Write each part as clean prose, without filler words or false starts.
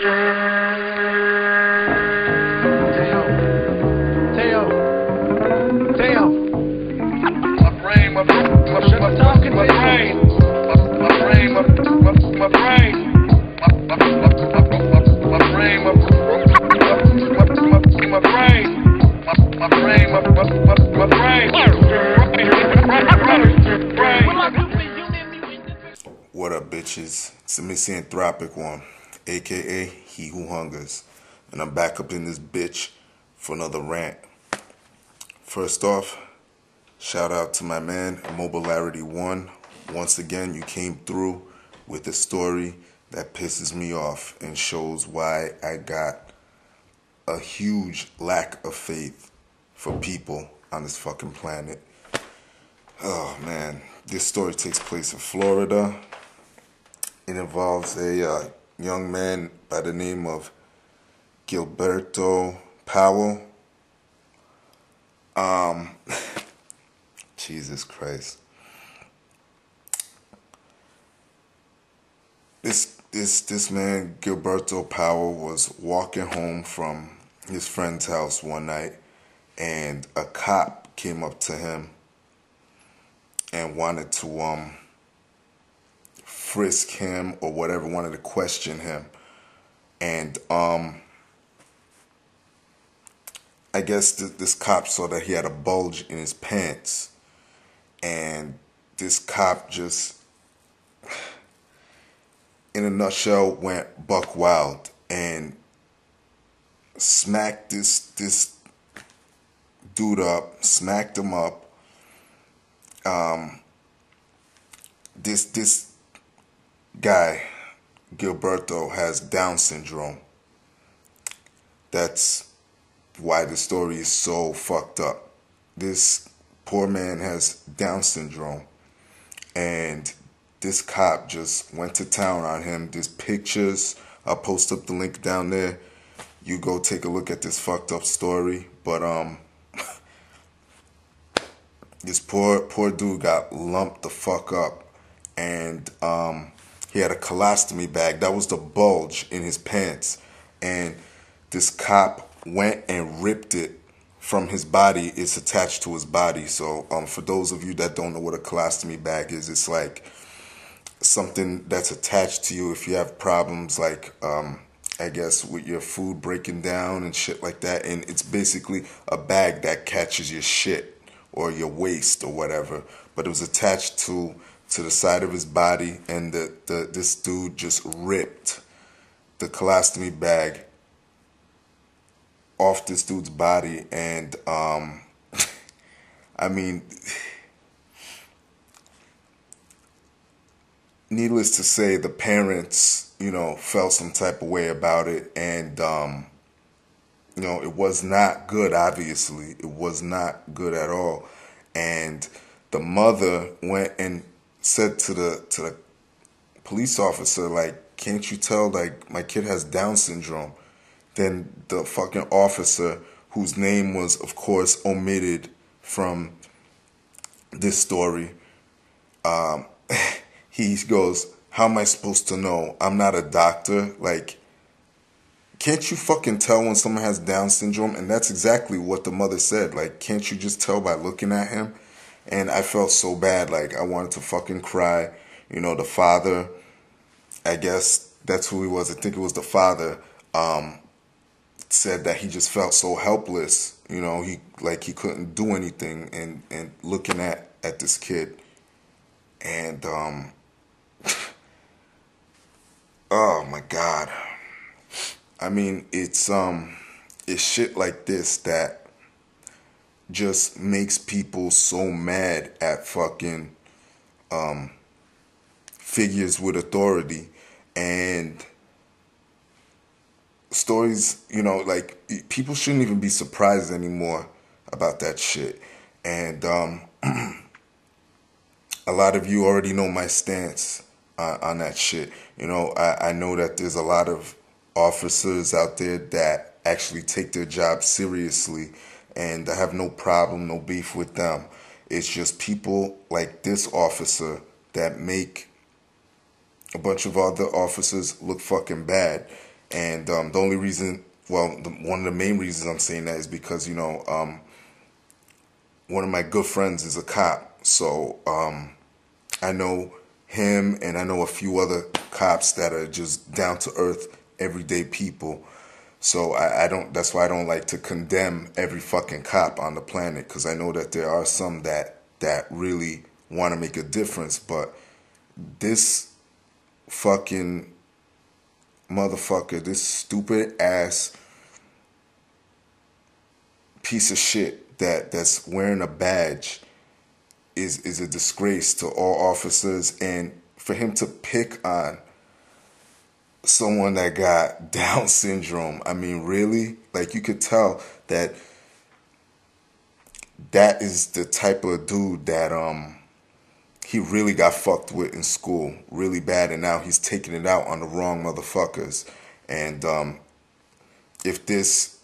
What up, bitches? It's the MisanthropikOne, aka He Who Hungers, and I'm back up in this bitch for another rant. First off, shout out to my man, MobilityOne. Once again, you came through with a story that pisses me off and shows why I got a huge lack of faith for people on this fucking planet. Oh man, this story takes place in Florida. It involves a young man by the name of Gilberto Powell. Jesus Christ. This man, Gilberto Powell, was walking home from his friend's house one night, and a cop came up to him and wanted to frisk him or whatever, wanted to question him. And I guess this cop saw that he had a bulge in his pants, and this cop just, in a nutshell, went buck wild and smacked this dude up, smacked him up. This guy, Gilberto, has Down syndrome. That's why the story is so fucked up. This poor man has Down syndrome, and this cop just went to town on him. There's pictures. I'll post up the link down there. You go take a look at this fucked up story. But this poor dude got lumped the fuck up, and he had a colostomy bag. That was the bulge in his pants, and this cop went and ripped it from his body. It's attached to his body. So for those of you that don't know what a colostomy bag is, it's like something that's attached to you if you have problems like I guess with your food breaking down and shit like that. And it's basically a bag that catches your shit or your waste or whatever. But it was attached to the side of his body, and this dude just ripped the colostomy bag off this dude's body. And I mean, needless to say, the parents, felt some type of way about it, and it was not good. Obviously, it was not good at all. And the mother went and said to the police officer, like, can't you tell, like, my kid has Down syndrome? Then the fucking officer, whose name was, of course, omitted from this story, he goes, how am I supposed to know? I'm not a doctor. Like, can't you fucking tell when someone has Down syndrome? And that's exactly what the mother said. Like, can't you just tell by looking at him? And I felt so bad. Like, I wanted to fucking cry. The father, I guess that's who he was. I think it was the father, said that he just felt so helpless. He couldn't do anything, and looking at this kid. And oh my God. I mean, it's shit like this that just makes people so mad at fucking figures with authority. And stories, like, people shouldn't even be surprised anymore about that shit. And a lot of you already know my stance on that shit. I know that there's a lot of officers out there that actually take their job seriously, and I have no problem, no beef with them. It's just people like this officer that make a bunch of other officers look fucking bad. And the only reason, well, one of the main reasons I'm saying that is because, you know, one of my good friends is a cop. So I know him, and I know a few other cops that are just down to earth, everyday people. So I don't. That's why I don't like to condemn every fucking cop on the planet, because I know that there are some that really want to make a difference. But this fucking motherfucker, this stupid ass piece of shit that's wearing a badge is a disgrace to all officers. And for him to pick on someone that got Down syndrome, I mean, really? Like, you could tell that is the type of dude that he really got fucked with in school really bad, and now he's taking it out on the wrong motherfuckers. And if this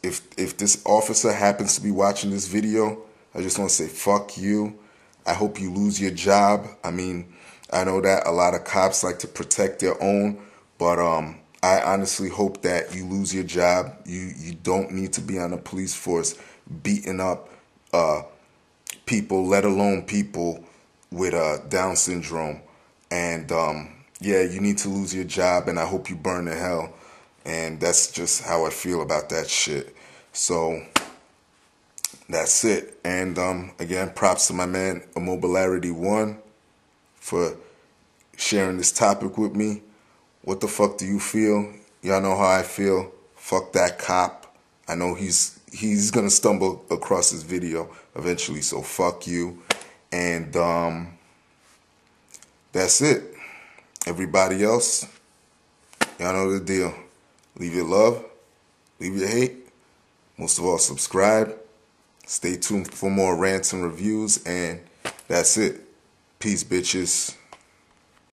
officer happens to be watching this video, I just want to say fuck you. I hope you lose your job. I mean, I know that a lot of cops like to protect their own, but I honestly hope that you lose your job. You don't need to be on the police force beating up people, let alone people with Down syndrome. And yeah, you need to lose your job, and I hope you burn to hell. And that's just how I feel about that shit. So that's it. And again, props to my man MisanthropikOne for sharing this topic with me. What the fuck do you feel? Y'all know how I feel. Fuck that cop. I know he's gonna stumble across this video eventually, so fuck you. And that's it. Everybody else, y'all know the deal. Leave your love, leave your hate. Most of all, subscribe. Stay tuned for more rants and reviews, and that's it. Peace, bitches.